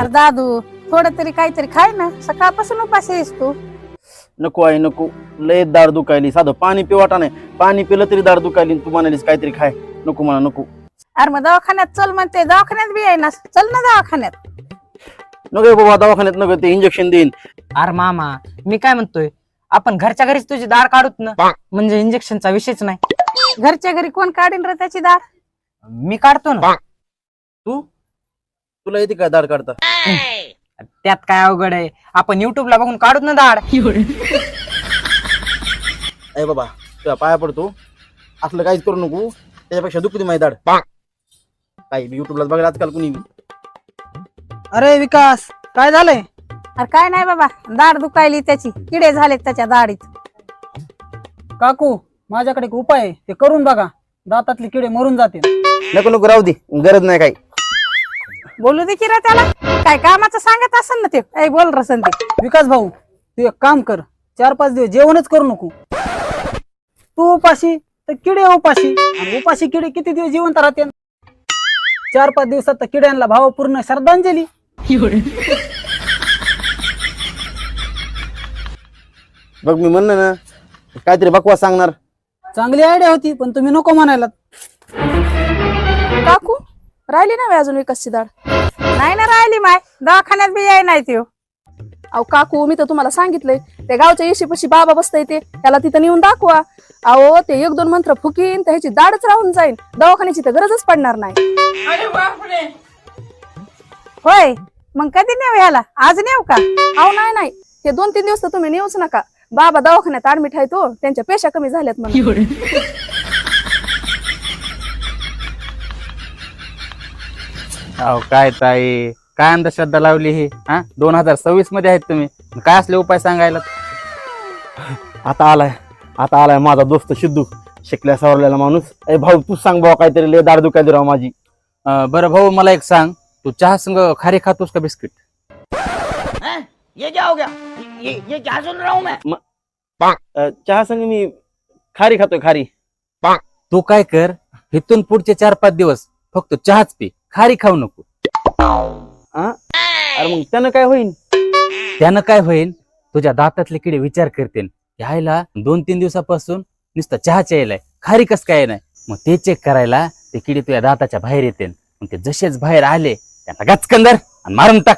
दादू थोडं तरी काहीतरी खाय ना, सकाळपासून उपाशी आहेस तू. नको आई नको, लय दाढ दुखायली. साधं पाणी पिवाटा नाही, पाणी पिलं तरी दाढ दुखायली. तू म्हणालीस काहीतरी खाय. नको मला नको. अरे मग दवाखान्यात चल म्हणते, दवाखान्यात बी आहे ना, चल ना दवाखान्यात. नको बाबा दवाखान्यात नको, ते इंजेक्शन देईन. अरे मामा मी काय म्हणतोय, आपण घरच्या घरीच तुझी दाढ काढूत ना, म्हणजे इंजेक्शनचा विषयच नाही. घरच्या घरी कोण काढीन रे त्याची दाढ? मी काढतो ना. तुला येते काय दाढ काढता? त्यात काय अवघड आहे, आपण युट्यूबला बघून काढूत ना दाढ. अरे बाबा तुझ्या पाया पडतो, असलं काहीच करू नको. त्याच्यापेक्षा दुखती माझी दाढ. काही युट्यूबला बघायला आजकाल कुणी. अरे विकास काय झालंय? अरे काय नाही बाबा, दाढ दुखायली त्याची, किडे झालेत त्याच्या दाढीत. काकू माझ्याकडे एक उपाय आहे, ते करून बघा, दातातले किडे मरून जातील. नको नको राहू दे, गरज नाही काही. बोलू दे की रे त्याला, काय कामाचं सांगत असेल ना ते. ऐ बोल रे संदीप. विकास भाऊ तू एक काम कर, 4-5 दिवस जेवणच करू नको. तू उपाशी तर किडे उपाशी, आणि उपाशी किडे किती दिवस जिवंत राहते? 4-5 दिवसात तर किड्यांना भावपूर्ण श्रद्धांजली. बघ मी म्हणलं ना, काहीतरी बकवास सांगणार. चांगली आयडिया होती, पण तुम्ही नको म्हणायला. काकू राहिली ना अजून विकासची दाढ? नाही ना राहिली माय, दवाखान्यात बी याय नाही त्यो. अहो काकू मी तर तुम्हाला सांगितलंय, त्या गावच्या येशीपाशी बाबा बसताय ते, त्याला तिथं नेऊन दाखवा. अहो ते 1-2 मंत्र फुकीन त्याची दाढच राहून जाईल, दवाखान्याची तर गरजच पडणार नाही. होय मग कधी नेऊ ह्याला? आज नेऊ का? अहो नाही हे 2-3 दिवस तर तुम्ही नेऊच नका. बाबा दवाखान्यात ऍडमिट आहे तो, त्यांच्या पेशा कमी झाल्यात म्हणून. अहो काय ताई, काय अंधश्रद्धा लावली ही? 2026 मध्ये आहेत तुम्ही, काय असले उपाय सांगायला? आता आलाय माझा दोस्त सिद्धू, शिकल्या सवरलेला माणूस. ए भाऊ तू सांग बाबा काहीतरी, लय दाढ दुखायली राव माझी. बरं भाऊ मला एक सांग, तू चहा संग खारी खातोस का बिस्किट? चहा संग मी खारी खातोय, खारी. तू काय कर, इथून पुढचे 4-5 दिवस फक्त चहाच पी, खारी खाऊ नको. अरे मग त्यानं काय होईल? त्यानं काय होईल, तुझ्या दातातले किडे विचार करतील, ह्याला 2-3 दिवसापासून नुसतं चहाच यायलाय, खारी कस काय नाही. मग ते चेक करायला ते किडे तुझ्या दाताच्या बाहेर येते. मग ते जसेच बाहेर आले त्यांना गचकंदर आणि मारून टाक.